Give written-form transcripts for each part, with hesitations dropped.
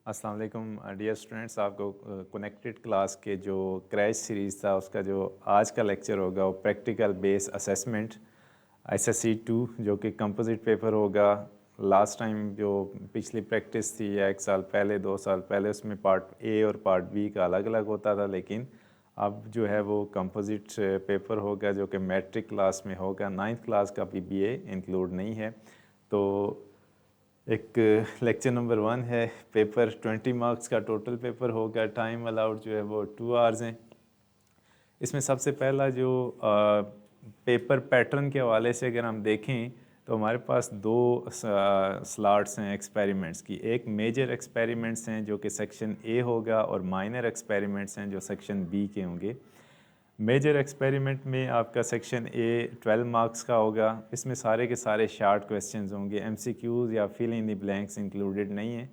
अस्सलाम वालेकुम dear students. आपको कनेक्टेड क्लास के जो क्रैश सीरीज़ था उसका जो आज का लेक्चर होगा वो प्रैक्टिकल बेस असेसमेंट एसएससी 2 जो कि कंपोजिट पेपर होगा। लास्ट टाइम जो पिछली प्रैक्टिस थी या 1 साल पहले 2 साल पहले उसमें पार्ट ए और पार्ट बी का अलग अलग होता था, लेकिन अब जो है वो कंपोजिट पेपर होगा जो कि मैट्रिक क्लास में होगा। 9th क्लास का पीबीए इंक्लूड नहीं है। तो एक लेक्चर नंबर 1 है, पेपर 20 मार्क्स का टोटल पेपर होगा। टाइम अलाउड जो है वो 2 आवर्स हैं। इसमें सबसे पहला जो पेपर पैटर्न के हवाले से अगर हम देखें तो हमारे पास दो स्लॉट्स हैं एक्सपेरिमेंट्स की। एक मेजर एक्सपेरिमेंट्स हैं जो कि सेक्शन ए होगा और माइनर एक्सपेरिमेंट्स हैं जो सेक्शन बी के होंगे। मेजर एक्सपेरिमेंट में आपका सेक्शन ए 12 मार्क्स का होगा। इसमें सारे के सारे शार्ट क्वेश्चंस होंगे, एमसीक्यूज़ या fill in the blanks included नहीं है।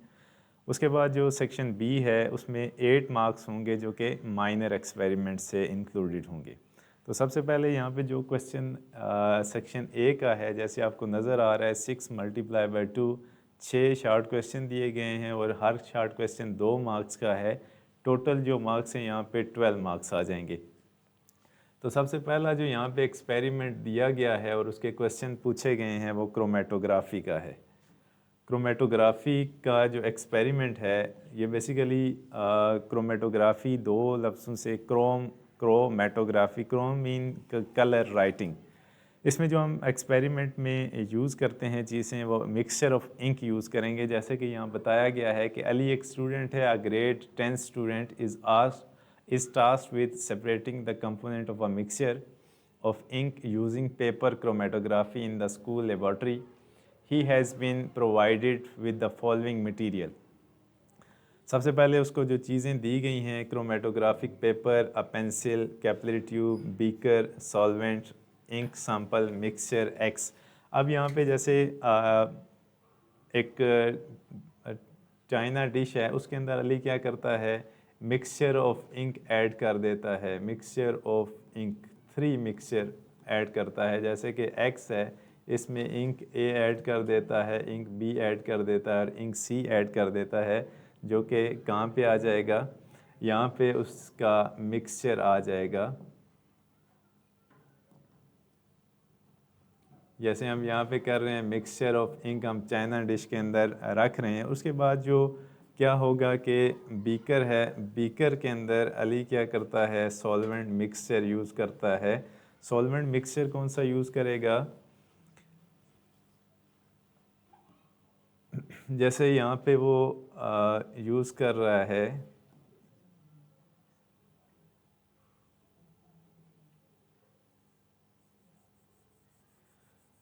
उसके बाद जो सेक्शन बी है उसमें 8 मार्क्स होंगे जो कि माइनर एक्सपेरिमेंट से इंक्लूडेड होंगे। तो सबसे पहले यहाँ पे जो क्वेश्चन सेक्शन ए का है, जैसे आपको नज़र आ रहा है 6 × 2 6 शार्ट क्वेश्चन दिए गए हैं और हर शार्ट क्वेश्चन 2 मार्क्स का है। टोटल जो मार्क्स हैं यहाँ पे 12 मार्क्स आ जाएंगे। तो सबसे पहला जो यहाँ पे एक्सपेरिमेंट दिया गया है और उसके क्वेश्चन पूछे गए हैं वो क्रोमेटोग्राफी का है। क्रोमेटोग्राफी का जो एक्सपेरिमेंट है ये बेसिकली क्रोमेटोग्राफी दो लफ्ज़ों से chromatography, Chrome mean colour writing. इसमें जो हम एक्सपेरिमेंट में यूज़ करते हैं चीज़ें वो मिक्सचर ऑफ इंक यूज़ करेंगे। जैसे कि यहाँ बताया गया है कि अली एक स्टूडेंट है, अ grade 10 student is tasked with separating the component of a mixture of ink using paper chromatography in the school laboratory. He has been provided with the following material. सबसे पहले उसको जो चीज़ें दी गई हैं, chromatographic paper, a pencil, capillary tube, beaker, solvent, ink sample, mixture X. अब यहाँ पे जैसे एक चाइना डिश है, उसके अंदर अली क्या करता है, मिक्सचर ऑफ इंक ऐड कर देता है। Mixture of ink 3 mixture add करता है। जैसे कि एक्स है, इसमें इंक ए ऐड कर देता है, इंक बी ऐड कर देता है और इंक सी ऐड कर देता है, जो कि कहाँ पे आ जाएगा, यहाँ पे उसका मिक्सचर आ जाएगा। जैसे हम यहाँ पे कर रहे हैं मिक्सचर ऑफ इंक, हम चाइना डिश के अंदर रख रहे हैं। उसके बाद जो क्या होगा कि बीकर है, बीकर के अंदर अली क्या करता है, सॉल्वेंट मिक्सचर यूज़ करता है। सॉल्वेंट मिक्सचर कौन सा यूज़ करेगा, जैसे यहाँ पे वो यूज़ कर रहा है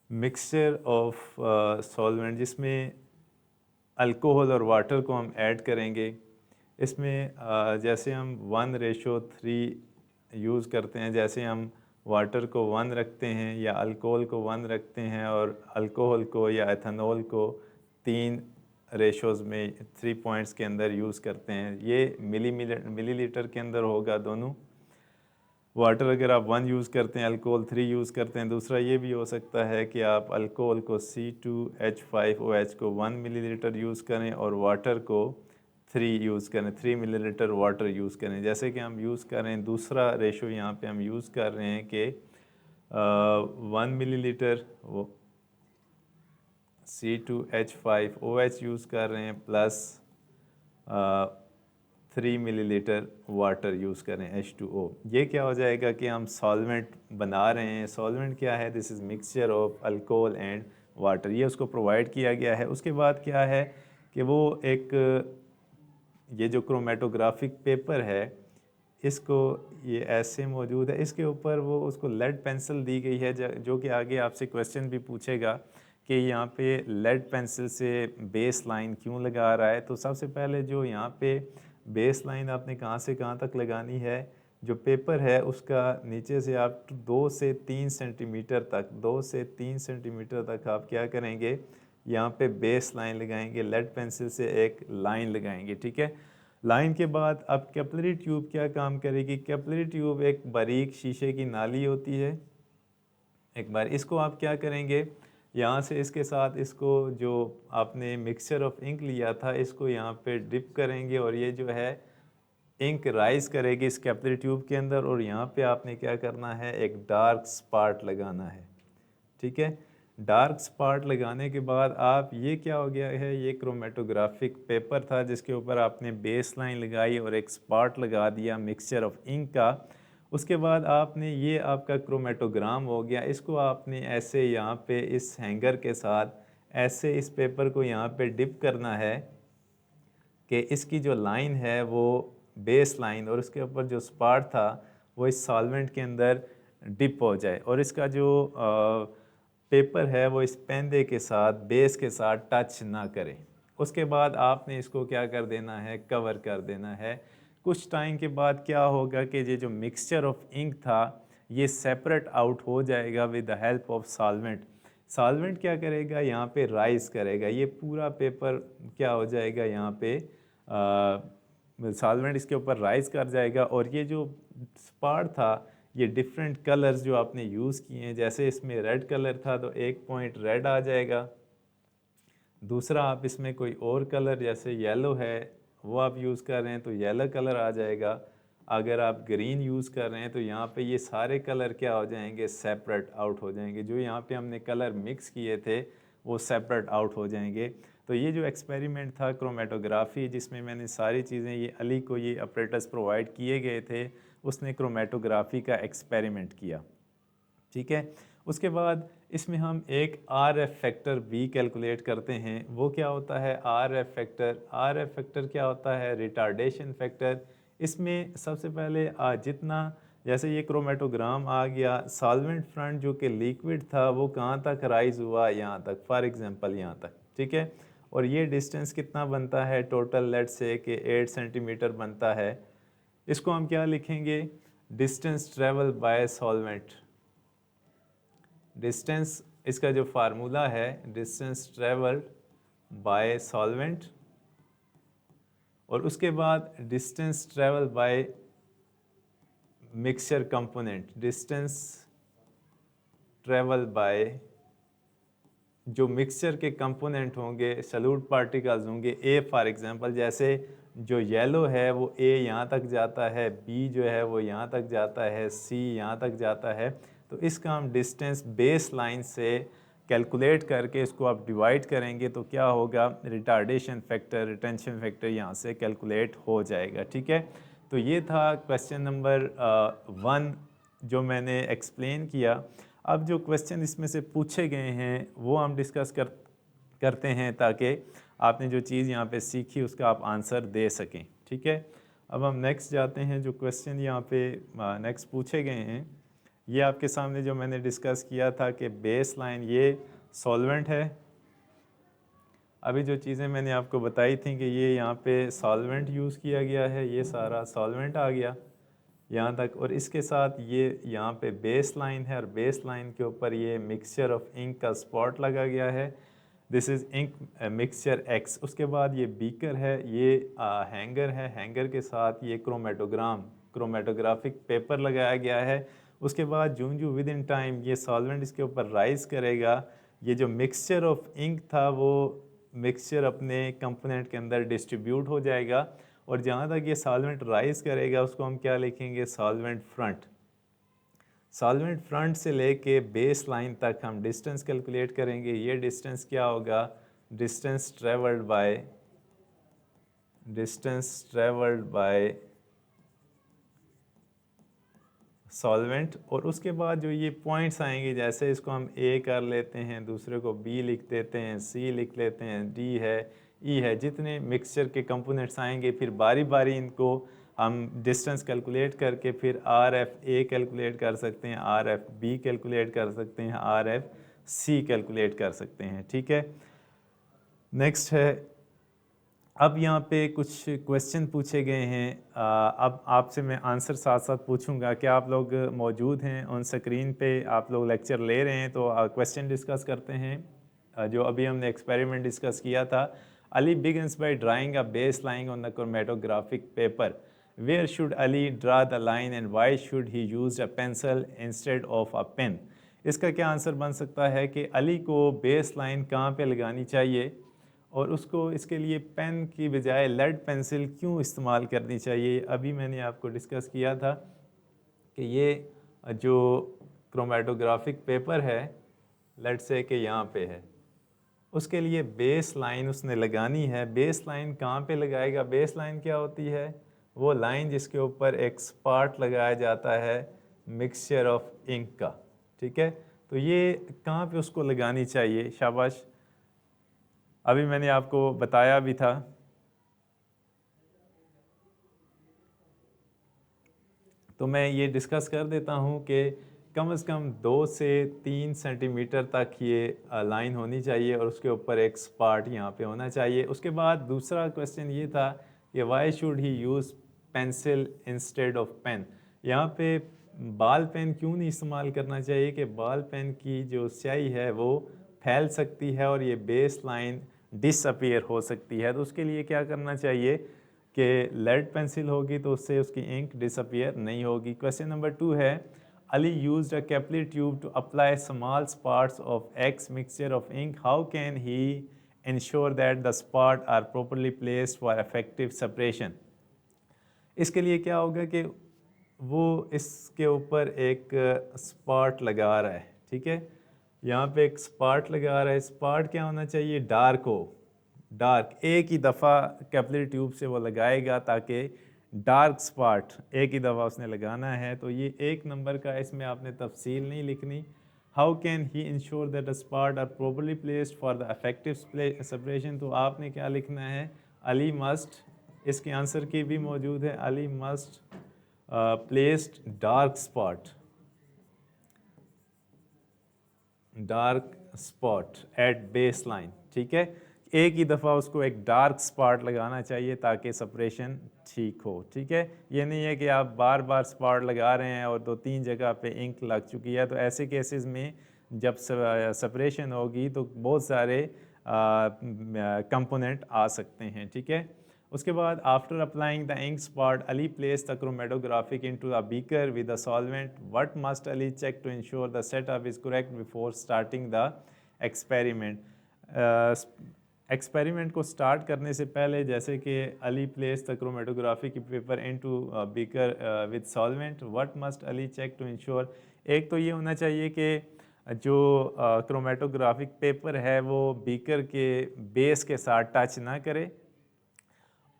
मिक्सचर ऑफ सॉल्वेंट, जिसमें अल्कोहल और वाटर को हम ऐड करेंगे। इसमें जैसे हम 1:3 यूज़ करते हैं, जैसे हम वाटर को 1 रखते हैं या अल्कोहल को 1 रखते हैं और अल्कोहल को या एथेनॉल को 3 रेशोज़ में 3 पॉइंट्स के अंदर यूज़ करते हैं। ये मिलीलीटर के अंदर होगा दोनों। वाटर अगर आप 1 यूज़ करते हैं, अल्कोहल 3 यूज़ करते हैं। दूसरा ये भी हो सकता है कि आप अल्कोहल को C2H5OH को 1 मिलीलीटर यूज़ करें और वाटर को 3 यूज़ करें, 3 मिलीलीटर वाटर यूज़ करें। जैसे कि हम यूज़ कर रहे हैं, दूसरा रेशो यहाँ पे हम यूज़ कर रहे हैं कि 1 मिलीलीटर वो C2H5OH यूज़ कर रहे हैं प्लस 3 मिलीलीटर वाटर यूज़ करें H2O। ये क्या हो जाएगा कि हम सॉल्वेंट बना रहे हैं। सॉल्वेंट क्या है, this is mixture of alcohol and water. ये उसको प्रोवाइड किया गया है। उसके बाद क्या है कि वो एक ये जो क्रोमेटोग्राफिक पेपर है इसको ये ऐसे मौजूद है, इसके ऊपर वो उसको लेड पेंसिल दी गई है, जो कि आगे आपसे क्वेश्चन भी पूछेगा कि यहाँ पे लेड पेंसिल से बेस लाइन क्यों लगा रहा है। तो सबसे पहले जो यहाँ पे बेस लाइन आपने कहाँ से कहाँ तक लगानी है, जो पेपर है उसका नीचे से आप 2 से 3 सेंटीमीटर तक, 2 से 3 सेंटीमीटर तक आप क्या करेंगे, यहाँ पे बेस लाइन लगाएंगे, लेड पेंसिल से एक लाइन लगाएंगे। ठीक है, लाइन के बाद अब कैपिलरी ट्यूब क्या काम करेगी। कैपिलरी ट्यूब एक बारीक शीशे की नाली होती है। एक बार इसको आप क्या करेंगे, यहाँ से इसके साथ इसको जो आपने मिक्सचर ऑफ इंक लिया था इसको यहाँ पे डिप करेंगे और ये जो है इंक राइज करेगी इस कैपिलरी ट्यूब के अंदर, और यहाँ पे आपने क्या करना है, एक डार्क स्पॉट लगाना है। ठीक है, डार्क स्पॉट लगाने के बाद आप, ये क्या हो गया है, ये क्रोमेटोग्राफिक पेपर था जिसके ऊपर आपने बेस लाइन लगाई और एक स्पॉट लगा दिया मिक्सचर ऑफ इंक का। उसके बाद आपने, ये आपका क्रोमेटोग्राम हो गया, इसको आपने ऐसे यहाँ पे इस हैंगर के साथ ऐसे इस पेपर को यहाँ पे डिप करना है कि इसकी जो लाइन है वो बेस लाइन और उसके ऊपर जो स्पॉट था वो इस सॉल्वेंट के अंदर डिप हो जाए और इसका जो पेपर है वो इस पेंदे के साथ, बेस के साथ टच ना करे। उसके बाद आपने इसको क्या कर देना है, कवर कर देना है। कुछ टाइम के बाद क्या होगा कि ये जो मिक्सचर ऑफ इंक था ये सेपरेट आउट हो जाएगा with the help of solvent. Solvent क्या करेगा, यहाँ पे राइज करेगा, ये पूरा पेपर क्या हो जाएगा, यहाँ पे सॉल्वेंट इसके ऊपर राइज कर जाएगा और ये जो स्पॉट था ये डिफरेंट कलर्स जो आपने यूज़ किए हैं, जैसे इसमें रेड कलर था तो एक पॉइंट रेड आ जाएगा, दूसरा आप इसमें कोई और कलर जैसे येलो है वो आप यूज़ कर रहे हैं तो येलो कलर आ जाएगा, अगर आप ग्रीन यूज़ कर रहे हैं तो यहाँ पे ये सारे कलर क्या हो जाएंगे, सेपरेट आउट हो जाएंगे। जो यहाँ पे हमने कलर मिक्स किए थे वो सेपरेट आउट हो जाएंगे। तो ये जो एक्सपेरिमेंट था क्रोमेटोग्राफी, जिसमें मैंने सारी चीज़ें, ये अली को ये ऑपरेटर्स प्रोवाइड किए गए थे, उसने क्रोमेटोग्राफी का एक्सपेरिमेंट किया। ठीक है, उसके बाद इसमें हम एक आर एफ फैक्टर भी कैलकुलेट करते हैं। वो क्या होता है R F factor? R F factor क्या होता है, रिटार्डेशन फैक्टर। इसमें सबसे पहले जितना, जैसे ये क्रोमेटोग्राम आ गया, सॉल्वेंट फ्रंट जो कि लिक्विड था वो कहाँ तक राइज हुआ, यहाँ तक, फॉर एग्जांपल यहाँ तक। ठीक है, और ये डिस्टेंस कितना बनता है टोटल, लेट से कि 8 सेंटीमीटर बनता है। इसको हम क्या लिखेंगे, distance travel by solvent. Distance, इसका जो फार्मूला है, डिस्टेंस ट्रेवल्ड बाय सॉल्वेंट, और उसके बाद distance travel by mixture component, distance travel by जो मिक्सचर के कंपोनेंट होंगे, सॉल्यूट पार्टिकल्स होंगे, ए फॉर एग्जांपल, जैसे जो येलो है वो ए यहाँ तक जाता है, बी जो है वो यहाँ तक जाता है, सी यहाँ तक जाता है। तो इसका हम डिस्टेंस बेस लाइन से कैलकुलेट करके इसको आप डिवाइड करेंगे तो क्या होगा, रिटार्डेशन फैक्टर, रिटेंशन फैक्टर यहाँ से कैलकुलेट हो जाएगा। ठीक है, तो ये था क्वेश्चन नंबर 1 जो मैंने एक्सप्लेन किया। अब जो क्वेश्चन इसमें से पूछे गए हैं वो हम डिस्कस करते हैं ताकि आपने जो चीज़ यहाँ पे सीखी उसका आप आंसर दे सकें। ठीक है, अब हम नेक्स्ट जाते हैं। जो क्वेश्चन यहाँ पे नेक्स्ट पूछे गए हैं, ये आपके सामने जो मैंने डिस्कस किया था कि बेस लाइन ये सॉल्वेंट है। अभी जो चीज़ें मैंने आपको बताई थी कि ये यहाँ पे सॉल्वेंट यूज़ किया गया है, ये सारा सॉल्वेंट आ गया यहाँ तक, और इसके साथ ये यहाँ पे बेस लाइन है और बेस लाइन के ऊपर ये मिक्सचर ऑफ इंक का स्पॉट लगा गया है, this is ink mixture X. उसके बाद ये बीकर है, ये हैंगर है, हैंगर के साथ ये क्रोमेटोग्राफिक पेपर लगाया गया है। उसके बाद जूं विद इन टाइम ये सॉल्वेंट इसके ऊपर राइज करेगा, ये जो मिक्सचर ऑफ इंक था वो मिक्सचर अपने कंपोनेंट के अंदर डिस्ट्रीब्यूट हो जाएगा, और जहाँ तक ये सॉल्वेंट राइज करेगा उसको हम क्या लिखेंगे, सॉल्वेंट फ्रंट। सॉल्वेंट फ्रंट से लेके बेस लाइन तक हम डिस्टेंस कैलकुलेट करेंगे। ये डिस्टेंस क्या होगा, डिस्टेंस ट्रेवल्ड बाय सॉल्वेंट। और उसके बाद जो ये पॉइंट्स आएंगे, जैसे इसको हम ए कर लेते हैं, दूसरे को बी लिख देते हैं, सी लिख लेते हैं, डी है, ई है, जितने मिक्सचर के कंपोनेंट्स आएंगे फिर बारी बारी इनको हम डिस्टेंस कैलकुलेट करके फिर आर एफ ए कैलकुलेट कर सकते हैं, आर एफ बी कैलकुलेट कर सकते हैं, आर एफ सी कैलकुलेट कर सकते हैं। ठीक है, नेक्स्ट है, अब यहाँ पे कुछ क्वेश्चन पूछे गए हैं। अब आपसे मैं आंसर साथ साथ पूछूंगा। क्या आप लोग मौजूद हैं ऑन स्क्रीन पे, आप लोग लेक्चर ले रहे हैं? तो क्वेश्चन डिस्कस करते हैं। जो अभी हमने एक्सपेरिमेंट डिस्कस किया था, Ali begins by drawing a base line on the chromatographic paper, where should Ali draw the line and why should he use a pencil instead of a pen? इसका क्या आंसर बन सकता है कि अली को बेस लाइन कहाँ पे लगानी चाहिए और उसको इसके लिए पेन की बजाय लेड पेंसिल क्यों इस्तेमाल करनी चाहिए। अभी मैंने आपको डिस्कस किया था कि ये जो क्रोमेटोग्राफिक पेपर है लेट्स से कि यहाँ पे है, उसके लिए बेस लाइन उसने लगानी है। बेस लाइन कहाँ पे लगाएगा? बेस लाइन क्या होती है? वो लाइन जिसके ऊपर एक स्पॉट लगाया जाता है मिक्सचर ऑफ इंक का, ठीक है। तो ये कहाँ पे उसको लगानी चाहिए? शाबाश, अभी मैंने आपको बताया भी था। तो मैं ये डिस्कस कर देता हूँ कि कम से कम 2 से 3 सेंटीमीटर तक ये लाइन होनी चाहिए और उसके ऊपर एक स्पॉट यहाँ पे होना चाहिए। उसके बाद दूसरा क्वेश्चन ये था कि why should he use pencil instead of pen. यहाँ पे बाल पेन क्यों नहीं इस्तेमाल करना चाहिए कि बाल पेन की जो स्याही है वो फैल सकती है और ये बेस लाइन डिसअपीयर हो सकती है। तो उसके लिए क्या करना चाहिए कि लेड पेंसिल होगी तो उससे उसकी इंक डिसअपीयर नहीं होगी। क्वेश्चन नंबर 2 है, Ali used a capillary tube to apply small spots of X mixture of ink. How can he ensure that the spots are properly placed for effective separation? इसके लिए क्या होगा कि वो इसके ऊपर एक स्पॉट लगा रहा है, ठीक है। यहाँ पे एक स्पॉट लगा रहा है। स्पॉट क्या होना चाहिए? डार्क हो, डार्क। एक ही दफ़ा कैपिलरी ट्यूब से वो लगाएगा ताकि डार्क स्पॉट एक ही दफ़ा उसने लगाना है। तो ये 1 नंबर का, इसमें आपने तफसील नहीं लिखनी। How can he ensure that the spot are properly placed for the effective separation. तो आपने क्या लिखना है? अली मस्ट, इसके आंसर की भी मौजूद है, Ali must placed dark spot, dark spot at base line, ठीक है। एक ही दफ़ा उसको एक डार्क स्पॉट लगाना चाहिए ताकि सेपरेशन ठीक हो, ठीक है। ये नहीं है कि आप बार बार स्पॉट लगा रहे हैं और 2-3 जगह पे इंक लग चुकी है। तो ऐसे केसेस में जब सेपरेशन होगी तो बहुत सारे कंपोनेंट आ सकते हैं, ठीक है। उसके बाद after applying the ink spot Ali place the chromatographic into the beaker with the solvent. What must Ali check to ensure the setup is correct before starting the experiment. Experiment को स्टार्ट करने से पहले जैसे कि अली प्लेस द क्रोमेटोग्राफी की paper into beaker with solvent, what must Ali check to ensure. एक तो ये होना चाहिए कि जो क्रोमेटोग्राफिक पेपर है वो बीकर के बेस के साथ टच ना करे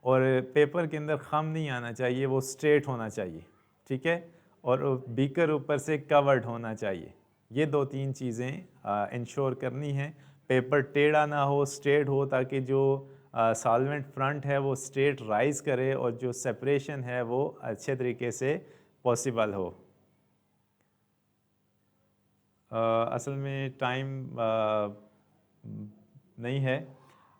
और पेपर के अंदर खम नहीं आना चाहिए, वो स्ट्रेट होना चाहिए, ठीक है। और बीकर ऊपर से कवर्ड होना चाहिए। ये 2-3 चीज़ें इंश्योर करनी है। पेपर टेढ़ा ना हो, स्ट्रेट हो, ताकि जो सॉल्वेंट फ्रंट है वो स्ट्रेट राइज करे और जो सेपरेशन है वो अच्छे तरीके से पॉसिबल हो। असल में टाइम नहीं है,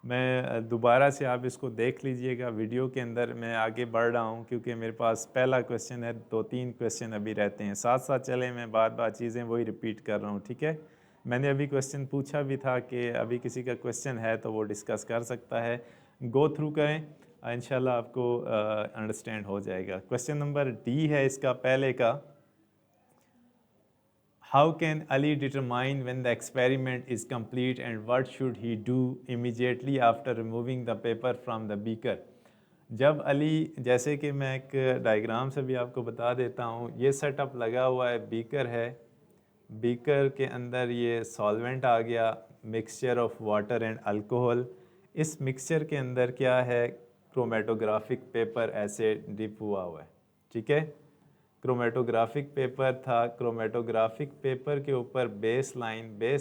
मैं दोबारा से आप इसको देख लीजिएगा वीडियो के अंदर। मैं आगे बढ़ रहा हूँ क्योंकि मेरे पास पहला क्वेश्चन है, 2-3 क्वेश्चन अभी रहते हैं। साथ साथ चले, मैं बार चीज़ें वही रिपीट कर रहा हूँ, ठीक है। मैंने अभी क्वेश्चन पूछा भी था कि अभी किसी का क्वेश्चन है तो वो डिस्कस कर सकता है, गो थ्रू करें, इंशाल्लाह आपको अंडरस्टैंड हो जाएगा। क्वेश्चन नंबर डी है इसका, पहले का, How can Ali determine when the experiment is complete and what should he do immediately after removing the paper from the beaker? जब अली, जैसे कि मैं एक डायग्राम से भी आपको बता देता हूँ, ये सेटअप लगा हुआ है, बीकर है, बीकर के अंदर ये सॉल्वेंट आ गया, mixture of water and alcohol. इस मिक्सचर के अंदर क्या है? क्रोमेटोग्राफिक पेपर ऐसे डिप हुआ है, ठीक है। क्रोमेटोग्राफिक पेपर था, क्रोमेटोग्राफिक पेपर के ऊपर बेस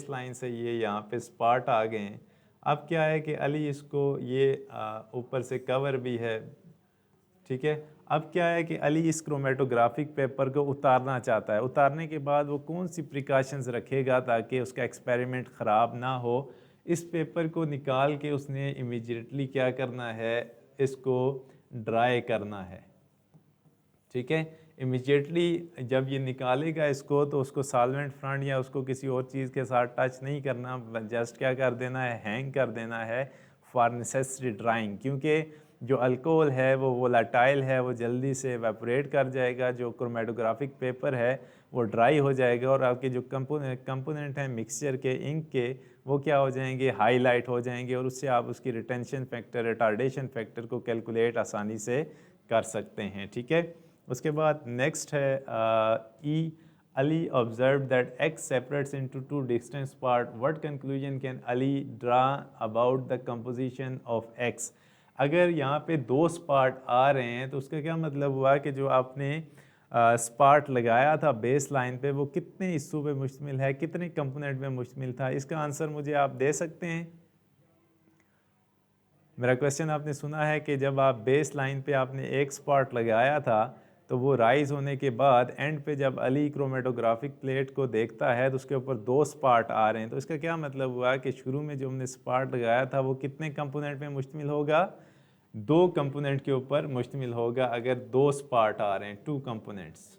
लाइन से ये यहाँ पे स्पॉट आ गए हैं। अब क्या है कि अली इसको ये ऊपर से कवर भी है, ठीक है। अब क्या है कि अली इस क्रोमेटोग्राफिक पेपर को उतारना चाहता है। उतारने के बाद वो कौन सी प्रिकॉशंस रखेगा ताकि उसका एक्सपेरिमेंट ख़राब ना हो? इस पेपर को निकाल के उसने इमीडिएटली क्या करना है? इसको ड्राई करना है, ठीक है। इमीडिएटली जब ये निकालेगा इसको तो उसको सॉल्वेंट फ्रंट या उसको किसी और चीज़ के साथ टच नहीं करना, जस्ट क्या कर देना है? हैंग कर देना है फॉर नेसेसरी ड्राइंग। क्योंकि जो अल्कोहल है वो वोलाटाइल है, वो जल्दी से एवेपोरेट कर जाएगा, जो क्रोमेटोग्राफिक पेपर है वो ड्राई हो जाएगा, और आपके जो कंपोनेंट हैं मिक्सचर के, इंक के, वो क्या हो जाएंगे, हाईलाइट हो जाएंगे, और उससे आप उसकी रिटेंशन फैक्टर, रिटार्डेशन फैक्टर को कैलकुलेट आसानी से कर सकते हैं। ठीक है, उसके बाद नेक्स्ट है ई, Ali observed that X separates into two distinct parts. What conclusion can Ali draw about the composition of X? अगर यहाँ पे दो स्पार्ट आ रहे हैं तो उसका क्या मतलब हुआ कि जो आपने स्पार्ट लगाया था बेस लाइन पे वो कितने हिस्सों पे मुश्तमिल है, कितने कंपोनेंट में मुश्तमिल था? इसका आंसर मुझे आप दे सकते हैं? मेरा क्वेश्चन आपने सुना है कि जब आप बेस लाइन पे आपने एक स्पॉट लगाया था तो वो राइज होने के बाद एंड पे जब अली क्रोमेटोग्राफिक प्लेट को देखता है तो उसके ऊपर दो स्पॉट आ रहे हैं, तो इसका क्या मतलब हुआ कि शुरू में जो हमने स्पॉट लगाया था वो कितने कंपोनेंट में मुश्तमिल होगा, दो कंपोनेंट के ऊपर मुश्तमिल होगा अगर दो स्पॉट आ रहे हैं, टू कंपोनेंट्स।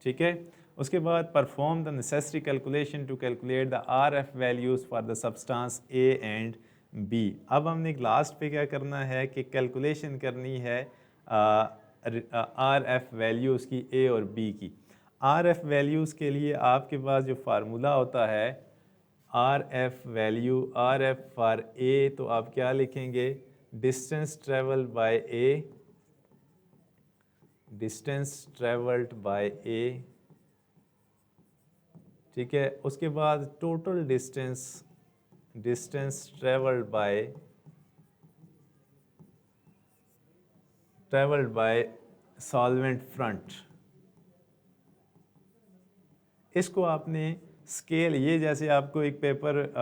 ठीक है, उसके बाद perform the necessary calculation to calculate the RF values for the substance A and B। अब हमने लास्ट पे क्या करना है कि कैलकुलेशन करनी है RF वैल्यूज़ की A और B की। RF वैल्यूज़ के लिए आपके पास जो फार्मूला होता है RF value, RF for A, तो आप क्या लिखेंगे, distance travel by A, distance travelled by A। ठीक है, उसके बाद total distance, distance travelled by solvent front. इसको आपने स्केल, ये जैसे आपको एक पेपर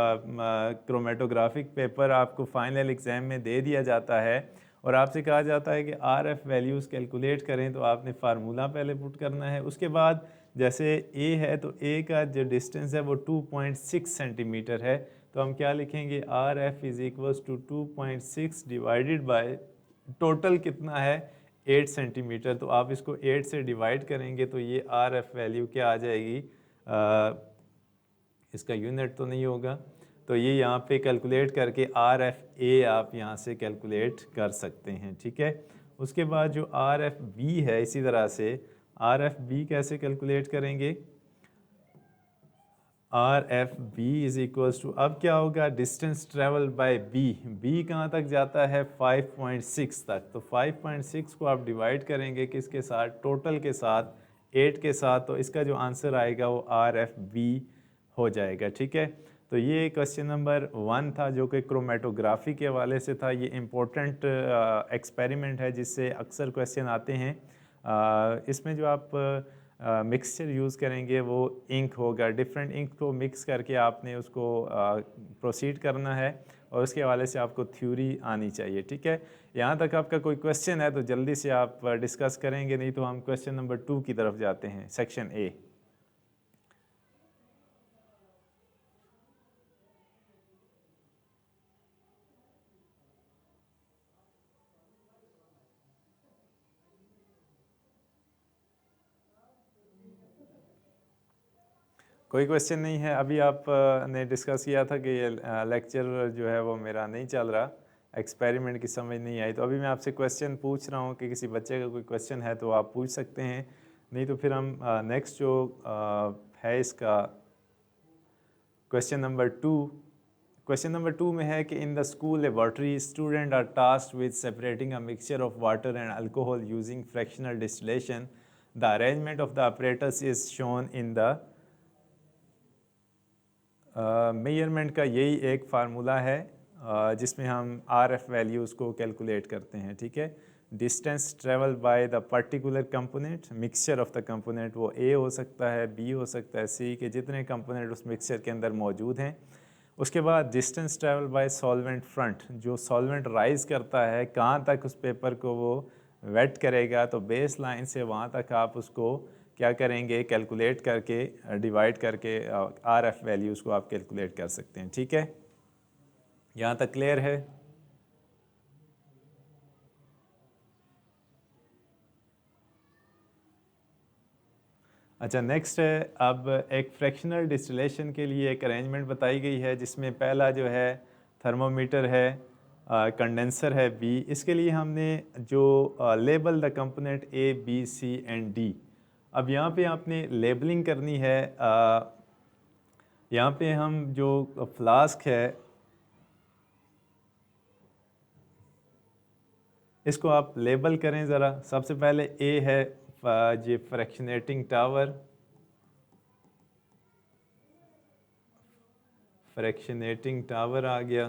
क्रोमेटोग्राफिक पेपर आपको फाइनल एग्जाम में दे दिया जाता है और आपसे कहा जाता है कि RF वैल्यूज़ कैलकुलेट करें, तो आपने फार्मूला पहले पुट करना है। उसके बाद जैसे A है तो A का जो डिस्टेंस है वो 2.6 सेंटीमीटर है, तो हम क्या लिखेंगे, RF is equals to 2.6 divided by total कितना है 8 सेंटीमीटर, तो आप इसको 8 से डिवाइड करेंगे तो ये RF वैल्यू क्या आ जाएगी, इसका यूनिट तो नहीं होगा, तो ये यहाँ पे कैलकुलेट करके RFA आप यहाँ से कैलकुलेट कर सकते हैं। ठीक है, उसके बाद जो RFB है, इसी तरह से RFB कैसे कैलकुलेट करेंगे, RFB इज इक्वल्स टू, अब क्या होगा, डिस्टेंस ट्रेवल बाय B कहाँ तक जाता है 5.6 तक, तो 5.6 को आप डिवाइड करेंगे किसके साथ, टोटल के साथ, 8 के साथ, तो इसका जो आंसर आएगा वो RFB हो जाएगा। ठीक है, तो ये क्वेश्चन नंबर 1 था जो कि क्रोमेटोग्राफी के हवाले से था। ये इम्पोर्टेंट एक्सपेरिमेंट है जिससे अक्सर क्वेश्चन आते हैं। इसमें जो आप मिक्सचर यूज़ करेंगे वो इंक होगा, डिफरेंट इंक को मिक्स करके आपने उसको प्रोसीड करना है और उसके हवाले से आपको थ्योरी आनी चाहिए। ठीक है, यहाँ तक आपका कोई क्वेश्चन है तो जल्दी से आप डिस्कस करेंगे, नहीं तो हम क्वेश्चन नंबर 2 की तरफ जाते हैं, सेक्शन A। कोई क्वेश्चन नहीं है? अभी आप ने डिस्कस किया था कि ये लेक्चर जो है वो मेरा नहीं चल रहा, एक्सपेरिमेंट की समझ नहीं आई, तो अभी मैं आपसे क्वेश्चन पूछ रहा हूँ कि किसी बच्चे का कोई क्वेश्चन है तो आप पूछ सकते हैं, नहीं तो फिर हम नेक्स्ट जो है इसका क्वेश्चन नंबर 2। क्वेश्चन नंबर 2 में है कि in the school laboratory students are tasked with separating a mixture of water and alcohol using fractional distillation. The arrangement of the operators is shown in the measurement का यही एक formula है जिसमें हम RF values को calculate करते हैं। ठीक है, distance travel by the particular component, mixture of the component, वो A हो सकता है, B हो सकता है, C के जितने कंपोनेंट उस मिक्सचर के अंदर मौजूद हैं। उसके बाद distance travel by solvent front, जो सॉल्वेंट राइज करता है कहाँ तक उस पेपर को वो वेट करेगा, तो बेस लाइन से वहाँ तक आप उसको क्या करेंगे, कैलकुलेट करके डिवाइड करके RF वैल्यूज़ को आप कैलकुलेट कर सकते हैं। ठीक है, यहाँ तक क्लियर है? अच्छा, नेक्स्ट है, अब एक फ्रैक्शनल डिस्टिलेशन के लिए एक अरेंजमेंट बताई गई है जिसमें पहला जो है थर्मोमीटर है, कंडेंसर है बी, इसके लिए हमने जो label the component A B C and D. अब यहाँ पे आपने लेबलिंग करनी है। यहाँ पे हम जो फ्लास्क है इसको आप लेबल करें ज़रा। सबसे पहले ए है ये फ्रैक्शनेटिंग टावर, फ्रैक्शनेटिंग टावर आ गया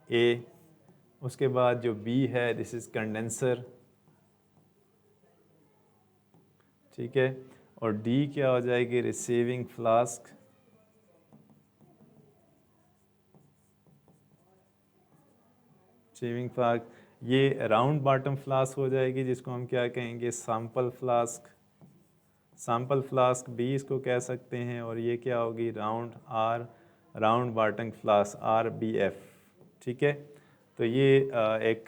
ए। उसके बाद जो बी है दिस इज़ कंडेंसर, ठीक है। और डी क्या हो जाएगी, रिसीविंग फ्लास्क। रिसीविंग फ्लास्क ये राउंड बॉटम फ्लास्क हो जाएगी, जिसको हम क्या कहेंगे, सैंपल फ्लास्क। सैंपल फ्लास्क बी इसको कह सकते हैं। और ये क्या होगी, round R, round bottom flask R B F, ठीक है। तो ये एक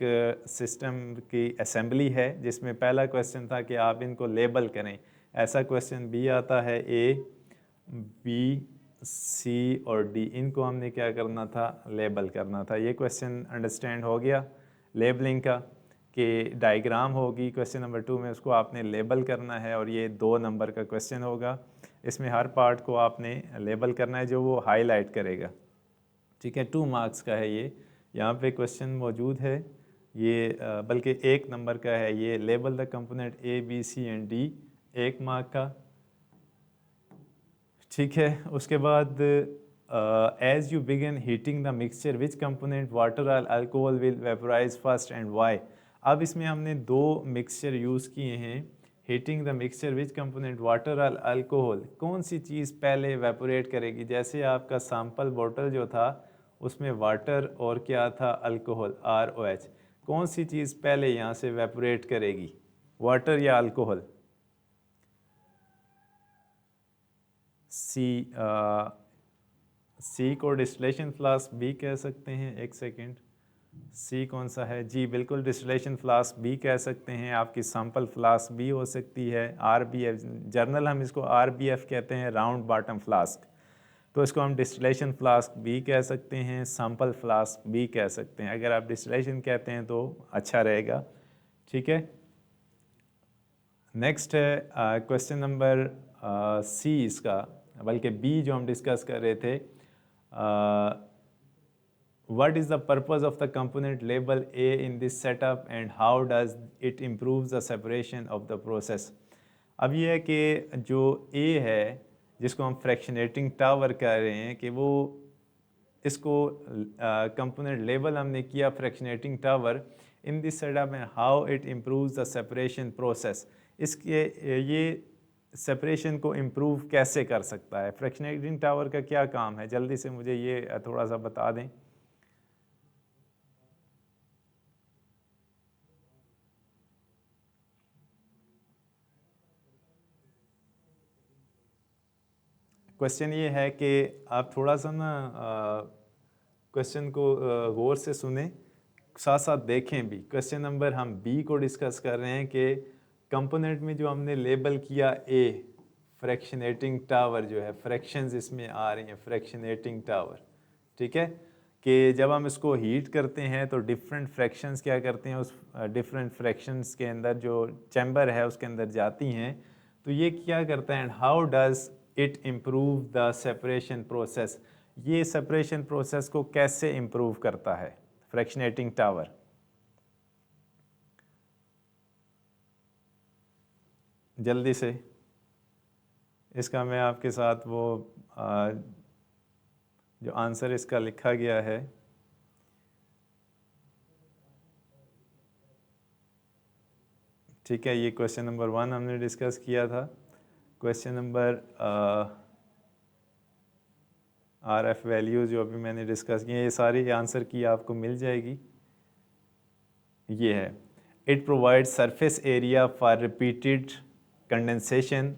सिस्टम की असेंबली है जिसमें पहला क्वेश्चन था कि आप इनको लेबल करें। ऐसा क्वेश्चन बी आता है, ए बी सी और डी, इनको हमने क्या करना था, लेबल करना था। ये क्वेश्चन अंडरस्टैंड हो गया लेबलिंग का, कि डायग्राम होगी क्वेश्चन नंबर 2 में, उसको आपने लेबल करना है। और ये 2 नंबर का क्वेश्चन होगा, इसमें हर पार्ट को आपने लेबल करना है जो वो हाईलाइट करेगा, ठीक है। 2 मार्क्स का है ये, यहाँ पे क्वेश्चन मौजूद है ये, बल्कि 1 नंबर का है ये। Label the component A B C and D, 1 mark का, ठीक है। उसके बाद as you begin heating the mixture which component water और alcohol will vaporise first and why. अब इसमें हमने 2 मिक्सचर यूज़ किए हैं। Heating the mixture which component water और अल्कोहल, कौन सी चीज़ पहले वेपोरेट करेगी। जैसे आपका सैम्पल बोतल जो था उसमें वाटर और क्या था, अल्कोहल ROH, कौन सी चीज़ पहले यहाँ से वेपोरेट करेगी, वाटर या अल्कोहल। सी को डिस्टिलेशन फ्लास्क बी कह सकते हैं। एक सेकेंड, सी कौन सा है जी, बिल्कुल डिस्टिलेशन फ्लास्क बी कह सकते हैं। आपकी सैंपल फ्लास्क बी हो सकती है। RBF जर्नल हम इसको RBF कहते हैं, राउंड बॉटम फ्लास्क, तो इसको हम डिस्टिलेशन फ्लास्क बी कह सकते हैं, सैंपल फ्लास्क बी कह सकते हैं। अगर आप डिस्टिलेशन कहते हैं तो अच्छा रहेगा, ठीक है। नेक्स्ट है क्वेश्चन नंबर सी इसका, बल्कि बी जो हम डिस्कस कर रहे थे। What is the purpose of the component label A in this setup and how does it improve the separation of the process। अब ये है कि जो A है जिसको हम फ्रैक्शनेटिंग टावर कह रहे हैं, कि वो इसको कंपोनेंट लेबल हमने किया fractionating tower in this setup and how it improves the separation process. इसके ये सेपरेशन को इम्प्रूव कैसे कर सकता है, फ्रैक्शनेटिंग टावर का क्या काम है, जल्दी से मुझे ये थोड़ा सा बता दें। क्वेश्चन ये है कि आप थोड़ा सा ना क्वेश्चन को गौर से सुने, साथ साथ देखें भी। क्वेश्चन नंबर हम बी को डिस्कस कर रहे हैं कि कंपोनेंट में जो हमने लेबल किया ए, फ्रैक्शनेटिंग टावर जो है, फ्रैक्शंस इसमें आ रही हैं, फ्रैक्शनेटिंग टावर, ठीक है। कि जब हम इसको हीट करते हैं तो डिफरेंट फ्रैक्शंस क्या करते हैं, उस डिफरेंट फ्रैक्शंस के अंदर जो चैम्बर है उसके अंदर जाती हैं। तो ये क्या करता है, and how does it improve the separation process, ये सेपरेशन प्रोसेस को कैसे इम्प्रूव करता है फ्रैक्शनेटिंग टावर। जल्दी से इसका मैं आपके साथ वो जो आंसर इसका लिखा गया है, ठीक है। ये क्वेश्चन नंबर 1 हमने डिस्कस किया था। क्वेश्चन नंबर RF वैल्यूज़ जो अभी मैंने डिस्कस किए, ये सारी आंसर की आपको मिल जाएगी। ये है, it provide surface area for repeated condensation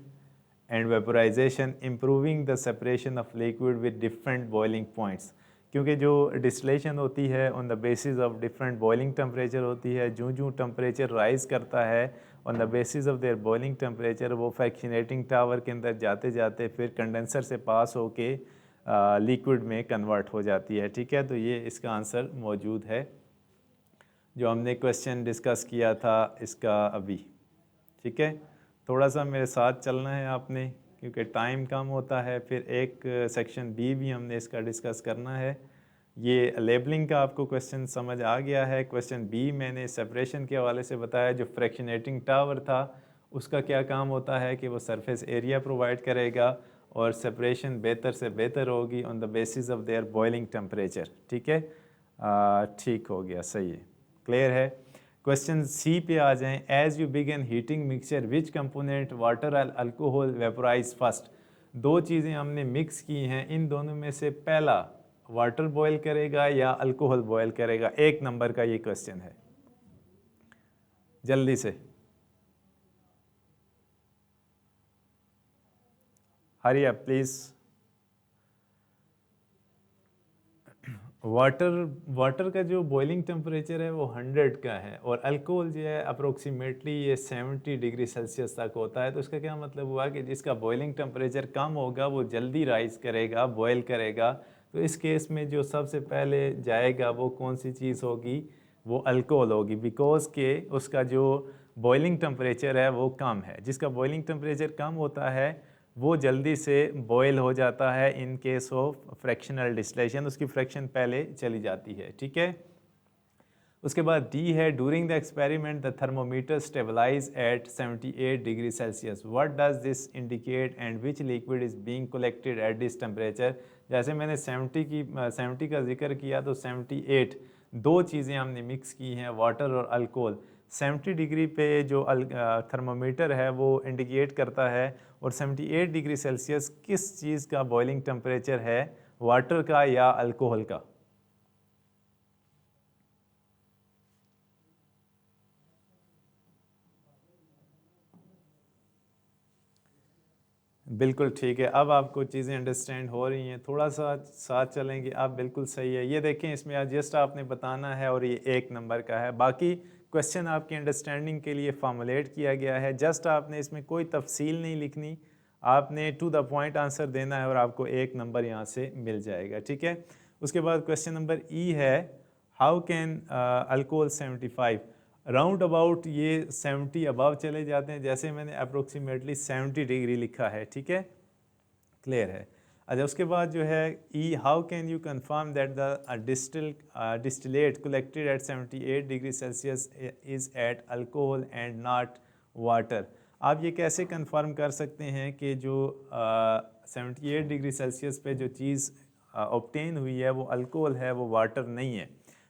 and vaporisation improving the separation of liquid with different boiling points. क्योंकि जो डिस्टिलेशन होती है on the basis of different boiling temperature होती है, जो टेम्परेचर राइज करता है on the basis of their boiling temperature, वो फ्रैक्शनेटिंग टावर के अंदर जाते जाते फिर कंडेंसर से पास होके लिक्विड में कन्वर्ट हो जाती है। ठीक है, तो ये इसका आंसर मौजूद है जो हमने क्वेश्चन डिस्कस किया था इसका अभी। ठीक है, थोड़ा सा मेरे साथ चलना है आपने, क्योंकि टाइम कम होता है। फिर एक सेक्शन बी भी हमने इसका डिस्कस करना है। ये लेबलिंग का आपको क्वेश्चन समझ आ गया है। क्वेश्चन बी मैंने सेपरेशन के हवाले से बताया। जो फ्रैक्शनेटिंग टावर था उसका क्या काम होता है कि वो सरफेस एरिया प्रोवाइड करेगा और सेपरेशन बेहतर से बेहतर होगी on the basis of their boiling temperature. ठीक है, ठीक हो गया, सही है, क्लियर है। क्वेश्चन सी पे आ जाएं। As you begin heating mixture which component water and alcohol vaporize first. दो चीज़ें हमने मिक्स की हैं, इन दोनों में से पहला वाटर बॉयल करेगा या अल्कोहल बॉयल करेगा? 1 नंबर का ये क्वेश्चन है, जल्दी से हरी अप प्लीज़। वाटर का जो बॉइलिंग टेम्परेचर है वो 100 का है और अल्कोहल जो है अप्रोक्सीमेटली ये 70 डिग्री सेल्सियस तक होता है। तो इसका क्या मतलब हुआ कि जिसका बॉइलिंग टेम्परेचर कम होगा वो जल्दी राइज करेगा, बॉयल करेगा। तो इस केस में जो सबसे पहले जाएगा वो कौन सी चीज़ होगी? वो अल्कोहल होगी, बिकॉज के उसका जो बॉइलिंग टेम्परेचर है वो कम है। जिसका बॉइलिंग टेम्परेचर कम होता है वो जल्दी से बॉयल हो जाता है। In case of fractional distillation उसकी फ्रैक्शन पहले चली जाती है। ठीक है, उसके बाद डी है during the experiment the thermometer stabilize at 78 degree Celsius. What does this indicate and which liquid is being collected at this temperature. जैसे मैंने 70 का जिक्र किया तो 78 दो चीज़ें हमने मिक्स की हैं, वाटर और अल्कोहल। 70 डिग्री पे जो थर्मोमीटर है वो इंडिकेट करता है और 78 डिग्री सेल्सियस किस चीज़ का बॉइलिंग टेम्परेचर है, वाटर का या अल्कोहल का? बिल्कुल ठीक है, अब आपको चीज़ें अंडरस्टैंड हो रही हैं। थोड़ा सा साथ चलेंगे, आप बिल्कुल सही है। ये देखें, इसमें जस्ट आपने बताना है और ये 1 नंबर का है। बाकी क्वेश्चन आपकी अंडरस्टैंडिंग के लिए फॉर्मुलेट किया गया है। जस्ट आपने इसमें कोई तफसील नहीं लिखनी, आपने टू द पॉइंट आंसर देना है और आपको 1 नंबर यहाँ से मिल जाएगा। ठीक है, उसके बाद क्वेश्चन नंबर ई है how can alcohol 75 round about ये 70 अबव चले जाते हैं। जैसे मैंने अप्रोक्सीमेटली 70 डिग्री लिखा है। ठीक है, क्लियर है। अच्छा, उसके बाद जो है E how can you confirm that the distillate collected at 78 degree Celsius is at alcohol and not water. आप ये कैसे कंफर्म कर सकते हैं कि जो 78 डिग्री सेल्सियस पे जो चीज़ ऑब्टेन हुई है वो अल्कोहल है, वो वाटर नहीं है?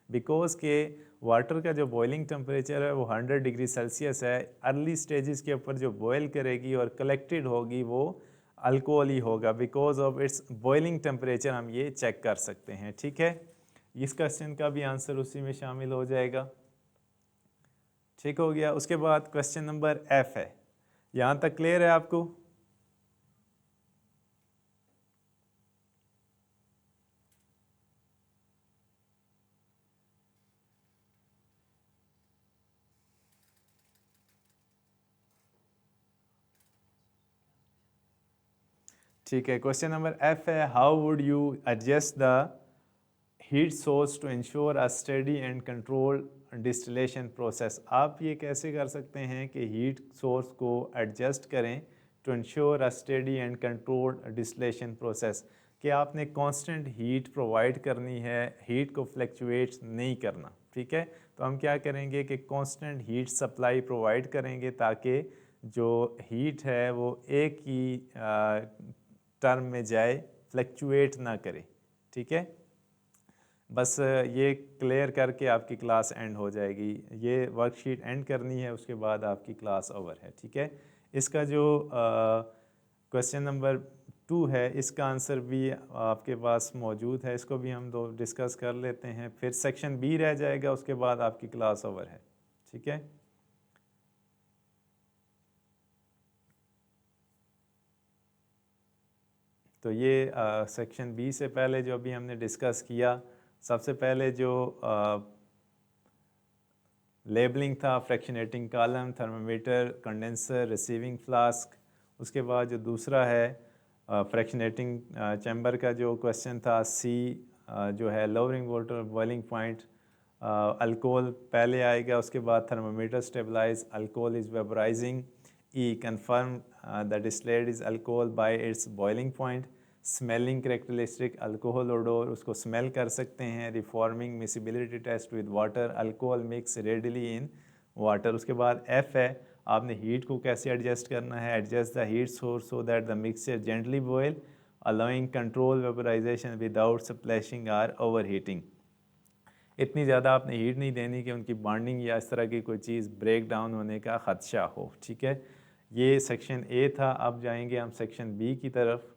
बिकॉज के वाटर का जो बॉइलिंग टेम्परेचर है वो 100 डिग्री सेल्सियस है। अर्ली स्टेजेस के ऊपर जो बॉयल करेगी और कलेक्टेड होगी वो अल्कोहल ही होगा। Because of its boiling temperature हम ये चेक कर सकते हैं। ठीक है, इस क्वेश्चन का भी आंसर उसी में शामिल हो जाएगा। ठीक हो गया। उसके बाद क्वेश्चन नंबर एफ है, यहाँ तक क्लियर है आपको? ठीक है, क्वेश्चन नंबर एफ है how would you adjust the heat source to ensure a steady and controlled distillation process. आप ये कैसे कर सकते हैं कि हीट सोर्स को एडजस्ट करें to ensure a steady and controlled distillation process, कि आपने कांस्टेंट हीट प्रोवाइड करनी है, हीट को फ्लैक्चुएट नहीं करना। ठीक है, तो हम क्या करेंगे कि कांस्टेंट हीट सप्लाई प्रोवाइड करेंगे ताकि जो हीट है वो एक ही टर्म में जाए, फ्लैक्चुएट ना करे। ठीक है, बस ये क्लियर करके आपकी क्लास एंड हो जाएगी। ये वर्कशीट एंड करनी है, उसके बाद आपकी क्लास ओवर है। ठीक है, इसका जो क्वेश्चन नंबर 2 है इसका आंसर भी आपके पास मौजूद है, इसको भी हम दो डिस्कस कर लेते हैं। फिर सेक्शन बी रह जाएगा, उसके बाद आपकी क्लास ओवर है। ठीक है, तो ये सेक्शन बी से पहले जो अभी हमने डिस्कस किया, सबसे पहले जो लेबलिंग था, fractionating column, thermometer, condenser, receiving flask. उसके बाद जो दूसरा है फ्रैक्शनेटिंग चैम्बर का जो क्वेश्चन था, सी जो है lowering water boiling point, alcohol पहले आएगा, उसके बाद thermometer stabilize, alcohol is vaporizing, E confirm the distillate is alcohol by its boiling point, smelling characteristic alcohol odour, उसको स्मेल कर सकते हैं, performing miscibility test with water, alcohol mix readily in water. उसके बाद एफ है, आपने heat को कैसे एडजस्ट करना है, adjust the heat source so that the mixture gently boil, allowing control vaporization without splashing or overheating. इतनी ज़्यादा आपने हीट नहीं देनी कि उनकी बॉन्डिंग या इस तरह की कोई चीज़ ब्रेक डाउन होने का ख़दशा हो। ठीक है, ये सेक्शन ए था। अब जाएंगे हम सेक्शन बी की तरफ।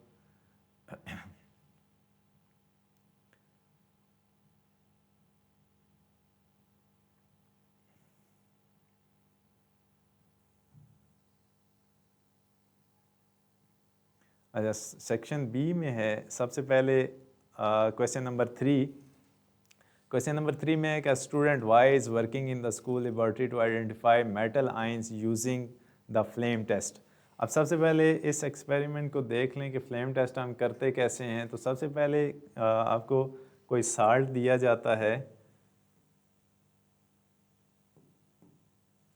अच्छा, सेक्शन बी में है सबसे पहले क्वेश्चन नंबर 3। क्वेश्चन नंबर 3 में है कि student Y is working in the school laboratory to identify metal ions using the flame test. अब सबसे पहले इस एक्सपेरिमेंट को देख लें कि फ्लेम टेस्ट हम करते कैसे हैं। तो सबसे पहले आपको कोई साल्ट दिया जाता है,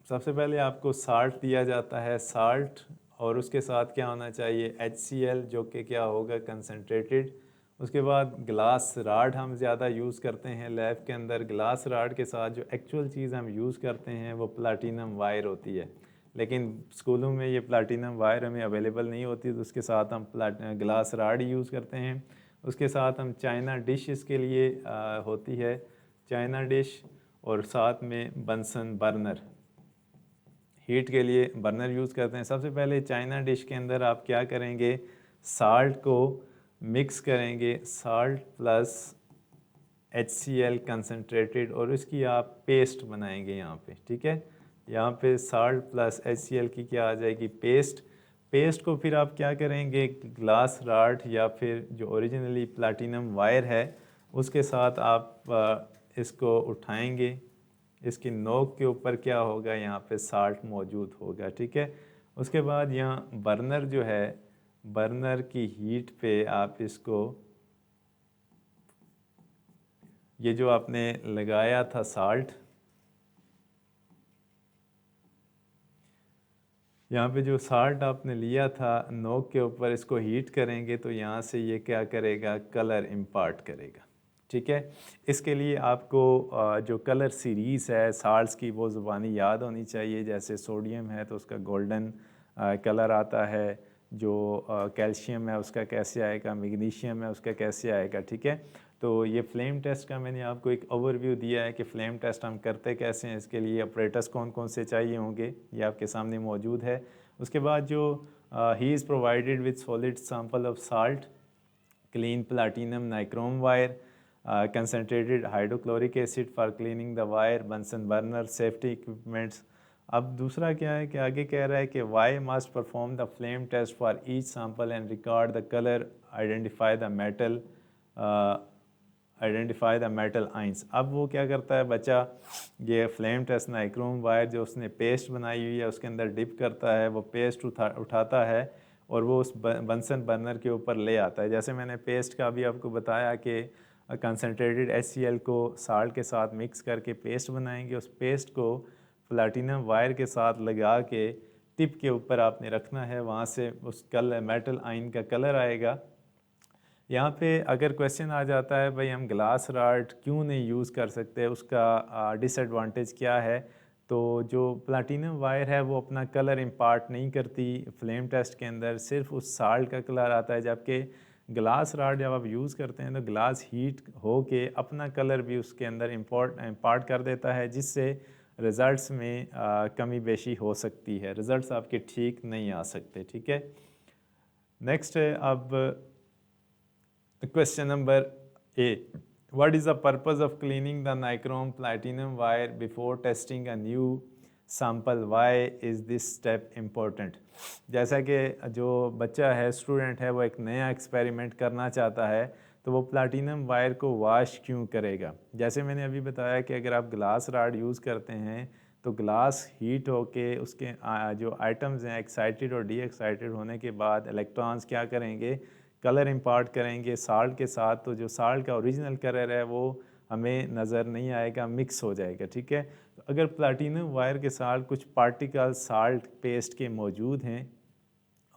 सबसे पहले आपको साल्ट दिया जाता है, साल्ट, और उसके साथ क्या होना चाहिए, HCl, जो कि क्या होगा, कंसनट्रेटेड। उसके बाद ग्लास राड हम ज़्यादा यूज़ करते हैं लैब के अंदर। ग्लास राड के साथ जो एक्चुअल चीज़ हम यूज़ करते हैं वो प्लाटिनम वायर होती है, लेकिन स्कूलों में ये प्लाटिनम वायर हमें अवेलेबल नहीं होती, तो उसके साथ हम ग्लास राड यूज़ करते हैं। उसके साथ हम चाइना डिश इसके लिए होती है, चाइना डिश, और साथ में बंसन बर्नर, हीट के लिए बर्नर यूज़ करते हैं। सबसे पहले चाइना डिश के अंदर आप क्या करेंगे, साल्ट को मिक्स करेंगे, साल्ट प्लस HCl कंसनट्रेटेड, और इसकी आप पेस्ट बनाएंगे यहाँ पे। ठीक है, यहाँ पे साल्ट प्लस HCl की क्या आ जाएगी, पेस्ट। पेस्ट को फिर आप क्या करेंगे, ग्लास राड या फिर जो ओरिजिनली प्लाटिनम वायर है उसके साथ आप इसको उठाएंगे, इसकी नोक के ऊपर क्या होगा, यहाँ पे साल्ट मौजूद होगा। ठीक है, उसके बाद यहाँ बर्नर जो है, बर्नर की हीट पे आप इसको, ये जो आपने लगाया था साल्ट, यहाँ पे जो साल्ट आपने लिया था नोक के ऊपर, इसको हीट करेंगे तो यहाँ से ये क्या करेगा, कलर इम्पार्ट करेगा। ठीक है, इसके लिए आपको जो कलर सीरीज़ है साल्ट्स की वो ज़ुबानी याद होनी चाहिए। जैसे सोडियम है तो उसका गोल्डन कलर आता है, जो कैल्शियम है उसका कैसे आएगा, मैग्नीशियम है उसका कैसे आएगा। ठीक है, तो ये फ्लेम टेस्ट का मैंने आपको एक ओवरव्यू दिया है कि फ्लेम टेस्ट हम करते कैसे हैं, इसके लिए ऑपरेटर्स कौन कौन से चाहिए होंगे, ये आपके सामने मौजूद है। उसके बाद जो he is provided with solid sample of salt, clean platinum nichrome wire, concentrated hydrochloric acid for cleaning the wire, Bunsen burner, safety equipments. अब दूसरा क्या है कि आगे कह रहा है कि Y must perform the flame test for each sample and record the colour, identify the metal, identify the metal ions. अब वो क्या करता है बच्चा, ये फ्लेम टेस्ट नाइक्रोम वायर जो उसने पेस्ट बनाई हुई है उसके अंदर डिप करता है, वो पेस्ट उठाता है और वो उस बंसन बर्नर के ऊपर ले आता है। जैसे मैंने पेस्ट का भी आपको बताया कि कंसनट्रेटेड HCl को साल्ट के साथ मिक्स करके पेस्ट बनाएंगे, उस पेस्ट को प्लाटिनम वायर के साथ लगा के टिप के ऊपर आपने रखना है, वहाँ से उस मेटल आइन का कलर आएगा। यहाँ पे अगर क्वेश्चन आ जाता है भाई हम ग्लास राड क्यों नहीं यूज़ कर सकते, उसका डिसएडवांटेज क्या है, तो जो प्लाटिनम वायर है वो अपना कलर इम्पार्ट नहीं करती फ्लेम टेस्ट के अंदर, सिर्फ उस साल्ट का कलर आता है। जबकि ग्लास राड जब आप यूज़ करते हैं तो ग्लास हीट हो के अपना कलर भी उसके अंदर इम्पार्ट कर देता है, जिससे रिज़ल्ट्स में कमी बेशी हो सकती है, रिज़ल्ट्स आपके ठीक नहीं आ सकते। ठीक है, नेक्स्ट है अब question number A. What is the purpose of cleaning the nichrome platinum wire before testing a new sample? Why is this step important? जैसा कि जो बच्चा है, स्टूडेंट है, वो एक नया एक्सपेरिमेंट करना चाहता है तो वो प्लाटिनम वायर को वाश क्यों करेगा। जैसे मैंने अभी बताया कि अगर आप ग्लास राड यूज़ करते हैं तो ग्लास हीट होके उसके जो आइटम्स हैं एक्साइटेड और डी एक्साइटेड होने के बाद इलेक्ट्रॉन्स क्या करेंगे, कलर इम्पार्ट करेंगे साल्ट के साथ। तो जो साल्ट का ओरिजिनल कलर है वो हमें नज़र नहीं आएगा, मिक्स हो जाएगा, ठीक है। तो अगर प्लाटिनम वायर के साथ कुछ पार्टिकल साल्ट पेस्ट के मौजूद हैं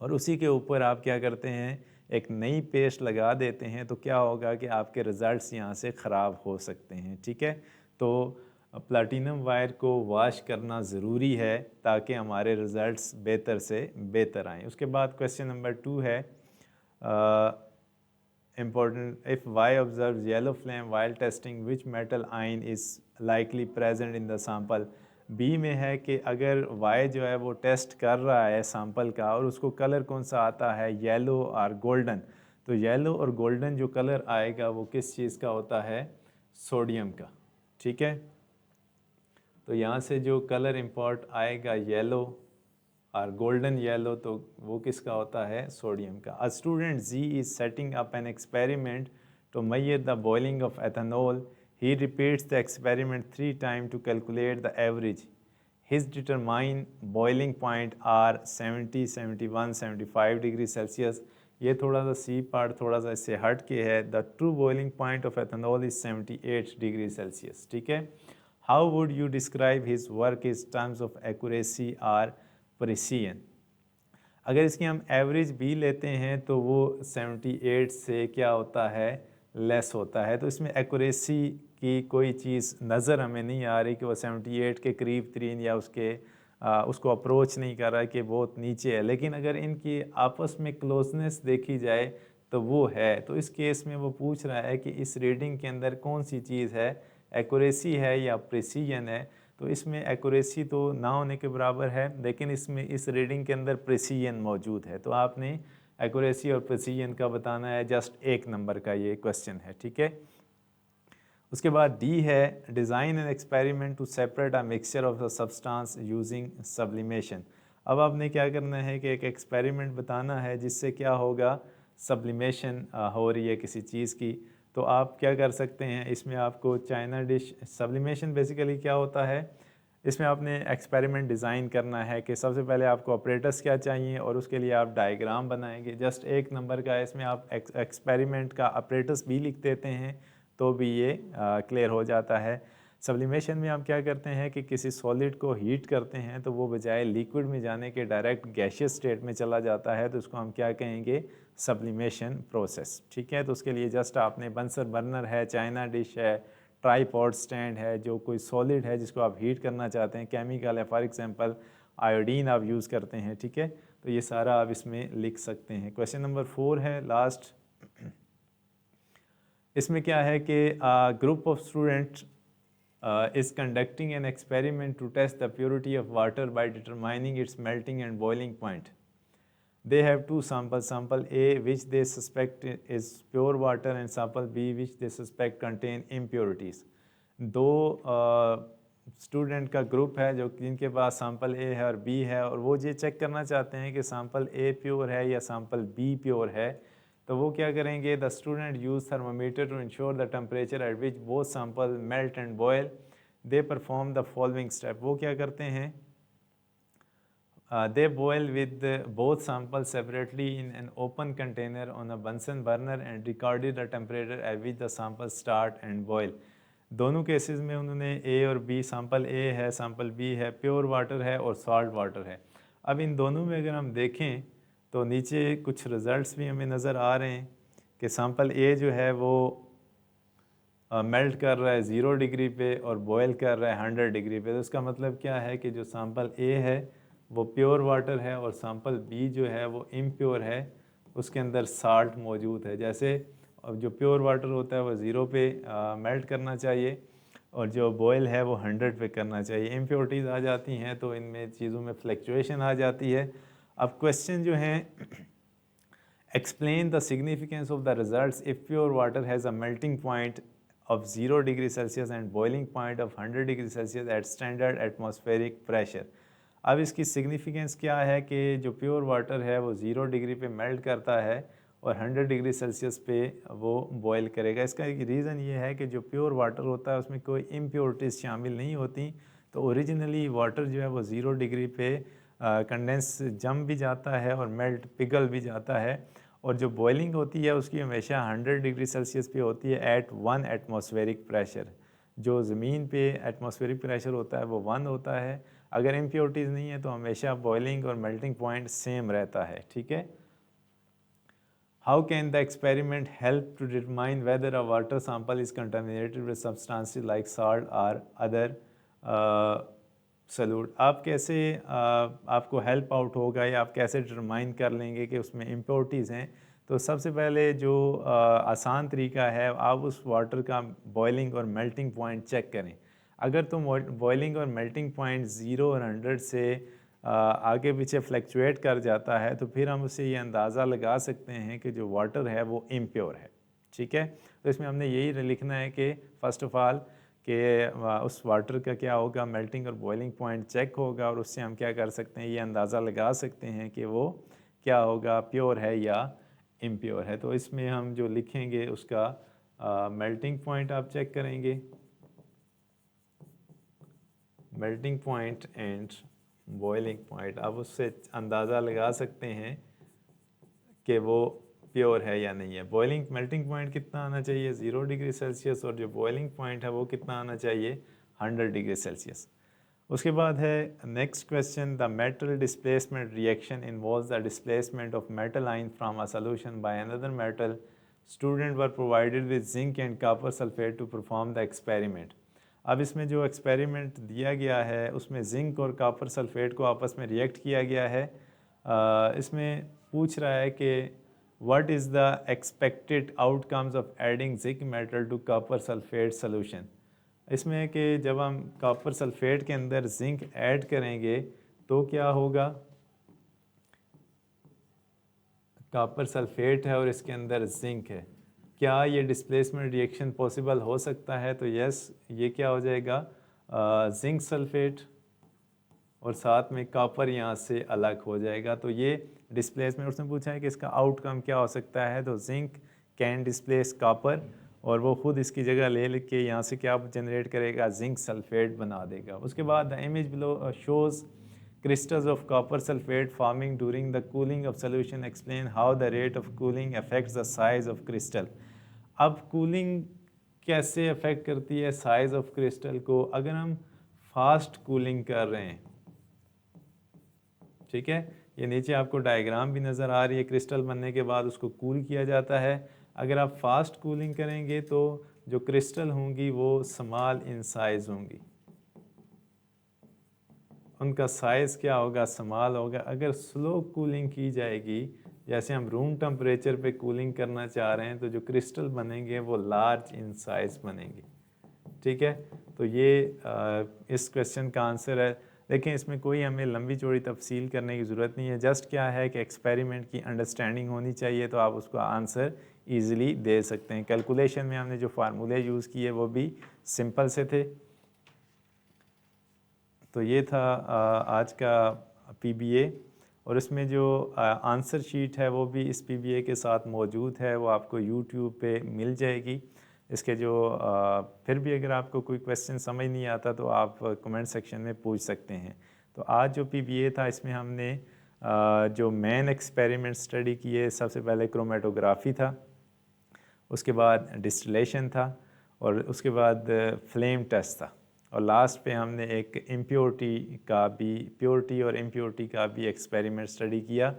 और उसी के ऊपर आप क्या करते हैं, एक नई पेस्ट लगा देते हैं, तो क्या होगा कि आपके रिज़ल्ट्स यहाँ से ख़राब हो सकते हैं, ठीक है। तो प्लाटिनम वायर को वॉश करना ज़रूरी है ताकि हमारे रिज़ल्ट्स बेहतर से बेहतर आएँ। उसके बाद क्वेश्चन नंबर 2 है important, if Y observes yellow flame while testing, which metal ion is likely present in the sample? B में है कि अगर Y जो है वो टेस्ट कर रहा है सैंपल का और उसको कलर कौन सा आता है, येलो और गोल्डन, तो येलो और गोल्डन जो कलर आएगा वो किस चीज़ का होता है, सोडियम का, ठीक है। तो यहाँ से जो कलर इम्पोर्ट आएगा येलो और गोल्डन येलो, तो वो किसका होता है, सोडियम का। A student G is setting up an experiment to measure the boiling of ethanol. He repeats the experiment 3 times to calculate the average. His determined boiling point are 70, 71, 75 degree Celsius. ये थोड़ा सा C part थोड़ा सा इससे हट के है। The true boiling point of ethanol is 78 degree Celsius, ठीक है। How would you describe his work is terms of accuracy or precision. अगर इसकी हम एवरेज भी लेते हैं तो वो 78 से क्या होता है, लेस होता है। तो इसमें एक्यूरेसी की कोई चीज़ नज़र हमें नहीं आ रही कि वो 78 के करीब तरीन या उसको अप्रोच नहीं कर रहा है कि बहुत नीचे है। लेकिन अगर इनकी आपस में क्लोजनेस देखी जाए तो वो है। तो इस केस में वो पूछ रहा है कि इस रीडिंग के अंदर कौन सी चीज़ है, एक्यूरेसी है या प्रिसीजन है। तो इसमें एक्यूरेसी तो ना होने के बराबर है, लेकिन इसमें इस रीडिंग के अंदर प्रिसीजन मौजूद है। तो आपने एक्यूरेसी और प्रिसीजन का बताना है, जस्ट 1 नंबर का ये क्वेश्चन है, ठीक है। उसके बाद डी है, design an experiment to separate a mixture of the substance using sublimation. अब आपने क्या करना है कि एक एक्सपेरिमेंट बताना है जिससे क्या होगा, सब्लिमेशन हो रही है किसी चीज़ की। तो आप क्या कर सकते हैं, इसमें आपको चाइना डिश, सब्लिमेशन बेसिकली क्या होता है, इसमें आपने एक्सपेरिमेंट डिज़ाइन करना है कि सबसे पहले आपको ऑपरेटर्स क्या चाहिए और उसके लिए आप डायग्राम बनाएंगे। जस्ट 1 नंबर का है, इसमें आप एक्सपेरिमेंट का ऑपरेटर्स भी लिख देते हैं तो भी ये क्लियर हो जाता है। सब्लिमेशन में हम क्या करते हैं कि किसी सॉलिड को हीट करते हैं तो वो बजाय लिक्विड में जाने के डायरेक्ट गैशियस स्टेट में चला जाता है, तो उसको हम क्या कहेंगे, सब्लिमेशन प्रोसेस, ठीक है। तो उसके लिए जस्ट आपने बंसर बर्नर है, चाइना डिश है, ट्राईपॉड स्टैंड है, जो कोई सॉलिड है जिसको आप हीट करना चाहते हैं, केमिकल है, फॉर एग्जांपल आयोडीन आप यूज़ करते हैं, ठीक है। तो ये सारा आप इसमें लिख सकते हैं। क्वेश्चन नंबर 4 है लास्ट। इसमें क्या है कि group of student is conducting an experiment to test the purity of water by determining its melting and boiling point. They have 2 samples, sample A which they suspect is pure water and sample B which they suspect contain impurities. दो student का group है जो जिनके पास sample ए है और B है, और वो ये चेक करना चाहते हैं कि सैम्पल ए प्योर है या सैम्पल बी प्योर है। तो वो क्या करेंगे, the student use thermometer to ensure the temperature at which both sample melt and boil. They perform the following step. वो क्या करते हैं, they boil with both samples separately in an open container on a Bunsen burner and recorded the temperature at which the samples start and boil. दोनों cases में उन्होंने ए और B, sample ए है, sample B है, प्योर वाटर है और salt water है। अब इन दोनों में अगर हम देखें तो नीचे कुछ रिज़ल्ट्स भी हमें नज़र आ रहे हैं कि सैम्पल ए जो है वो मेल्ट कर रहा है 0 डिग्री पे और बॉयल कर रहा है 100 डिग्री पे। तो इसका मतलब क्या है कि जो सैम्पल ए है वो प्योर वाटर है और सैम्पल बी जो है वो इम्प्योर है, उसके अंदर साल्ट मौजूद है। जैसे अब जो प्योर वाटर होता है वो 0 पे मेल्ट करना चाहिए और जो बॉयल है वो 100 पे करना चाहिए। इम्प्योरिटीज़ आ जाती हैं तो इनमें चीज़ों में फ्लक्चुएशन आ जाती है। अब क्वेश्चन जो हैं, explain the significance of the results if pure water has a melting point of 0 degree Celsius and boiling point of 100 degree Celsius at standard atmospheric pressure. अब इसकी सिग्निफिकेंस क्या है कि जो प्योर वाटर है वो 0 डिग्री पे मेल्ट करता है और 100 डिग्री सेल्सियस पे वो बॉयल करेगा। इसका एक रीज़न ये है कि जो प्योर वाटर होता है उसमें कोई इम्प्योरिटीज़ शामिल नहीं होती, तो ओरिजिनली वाटर जो है वो 0 डिग्री पे कंडेंस जम भी जाता है और मेल्ट पिघल भी जाता है, और जो बॉइलिंग होती है उसकी हमेशा 100 डिग्री सेल्सियस पे होती है एट 1 एटमॉस्फेरिक प्रेशर। जो ज़मीन पे एटमॉस्फेरिक प्रेशर होता है वो 1 होता है। अगर इम्प्योरिटीज़ नहीं है तो हमेशा बॉइलिंग और मेल्टिंग पॉइंट सेम रहता है, ठीक है। How can the experiment help to determine whether a water sample is contaminated with substances like salt or other solute? आप कैसे आपको हेल्प आउट होगा या आप कैसे डिटरमाइन कर लेंगे कि उसमें इम्प्योरिटीज़ हैं? तो सबसे पहले जो आसान तरीका है, आप उस वाटर का बॉइलिंग और मेल्टिंग पॉइंट चेक करें। अगर तो बॉइलिंग और मेल्टिंग पॉइंट 0 और 100 से आगे पीछे फ्लैक्चुएट कर जाता है, तो फिर हम उससे ये अंदाज़ा लगा सकते हैं कि जो वाटर है वो इम्प्योर है, ठीक है। तो इसमें हमने यही लिखना है कि फ़र्स्ट ऑफ़ ऑल कि उस वाटर का क्या होगा, मेल्टिंग और बॉइलिंग पॉइंट चेक होगा, और उससे हम क्या कर सकते हैं, ये अंदाज़ा लगा सकते हैं कि वो क्या होगा, प्योर है या इम्प्योर है। तो इसमें हम जो लिखेंगे उसका मेल्टिंग पॉइंट आप चेक करेंगे, melting point and boiling point, आप उससे अंदाज़ा लगा सकते हैं कि वो प्योर है या नहीं है। बॉइलिंग मेल्टिंग पॉइंट कितना आना चाहिए, 0 डिग्री सेल्सियस, और जो बॉइलिंग पॉइंट है वो कितना आना चाहिए, 100 डिग्री सेल्सियस। उसके बाद है next question, the metal displacement reaction involves the displacement of metal ion from a solution by another metal. Students were provided with zinc and copper sulphate to perform the experiment. अब इसमें जो experiment दिया गया है उसमें zinc और copper sulphate को आपस में रिएक्ट किया गया है। इसमें पूछ रहा है कि what is the expected outcomes of adding zinc metal to copper sulphate solution. इसमें है कि जब हम कॉपर सल्फेट के अंदर जिंक ऐड करेंगे तो क्या होगा, कॉपर सल्फेट है और इसके अंदर जिंक है, क्या ये डिस्प्लेसमेंट रिएक्शन पॉसिबल हो सकता है? तो यस, ये क्या हो जाएगा, जिंक सल्फेट और साथ में कॉपर यहाँ से अलग हो जाएगा। तो ये डिस्प्लेसमेंट, उसने पूछा है कि इसका आउटकम क्या हो सकता है, तो जिंक कैन डिस्प्लेस कॉपर, और वो खुद इसकी जगह ले के यहाँ से क्या जनरेट करेगा, जिंक सल्फेट बना देगा। उसके बाद the image below shows crystals of copper sulfate forming during the cooling of solution. Explain how the rate of cooling affects the size of crystal. अब कूलिंग कैसे अफेक्ट करती है साइज ऑफ क्रिस्टल को? अगर हम फास्ट कूलिंग कर रहे हैं, ठीक है, ये नीचे आपको डायग्राम भी नज़र आ रही है, क्रिस्टल बनने के बाद उसको कूल किया जाता है। अगर आप फास्ट कूलिंग करेंगे तो जो क्रिस्टल होंगी वो स्मॉल इन साइज़ होंगी, उनका साइज़ क्या होगा, स्मॉल होगा। अगर स्लो कूलिंग की जाएगी, जैसे हम रूम टेम्परेचर पे कूलिंग करना चाह रहे हैं, तो जो क्रिस्टल बनेंगे वो लार्ज इन साइज़ बनेंगे, ठीक है। तो ये इस क्वेश्चन का आंसर है। लेकिन इसमें कोई हमें लंबी चौड़ी तफसील करने की ज़रूरत नहीं है, जस्ट क्या है कि एक्सपेरिमेंट की अंडरस्टैंडिंग होनी चाहिए, तो आप उसका आंसर ईज़िली दे सकते हैं। कैलकुलेशन में हमने जो फार्मूले यूज़ किए वो भी सिंपल से थे। तो ये था आज का पीबीए, और इसमें जो आंसर शीट है वो भी इस पीबीए के साथ मौजूद है, वो आपको यूट्यूब पे मिल जाएगी। इसके जो फिर भी अगर आपको कोई क्वेश्चन समझ नहीं आता तो आप कमेंट सेक्शन में पूछ सकते हैं। तो आज जो पीबीए था इसमें हमने जो मेन एक्सपेरिमेंट स्टडी किए, सबसे पहले क्रोमेटोग्राफी था, उसके बाद डिस्टिलेशन था, और उसके बाद फ्लेम टेस्ट था, और लास्ट पे हमने एक इम्प्योरिटी का भी, प्योरिटी और इम्प्योरिटी का भी एक्सपेरिमेंट स्टडी किया।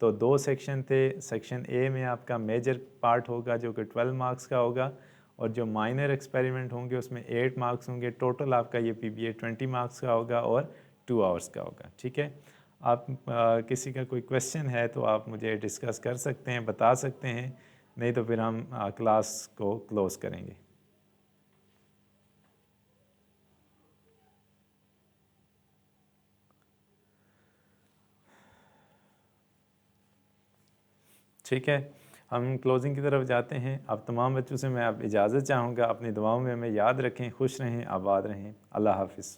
तो 2 सेक्शन थे। सेक्शन ए में आपका मेजर पार्ट होगा जो कि 12 मार्क्स का होगा, और जो माइनर एक्सपेरिमेंट होंगे उसमें 8 मार्क्स होंगे। टोटल आपका ये पीबीए 20 मार्क्स का होगा और 2 आवर्स का होगा, ठीक है। आप किसी का कोई क्वेश्चन है तो आप मुझे डिस्कस कर सकते हैं, बता सकते हैं, नहीं तो फिर हम क्लास को क्लोज़ करेंगे। ठीक है, हम क्लोजिंग की तरफ जाते हैं। अब तमाम बच्चों से मैं अब इजाज़त चाहूँगा, अपनी दुआओं में हमें याद रखें, खुश रहें, आबाद रहें। अल्लाह हाफ़िज़।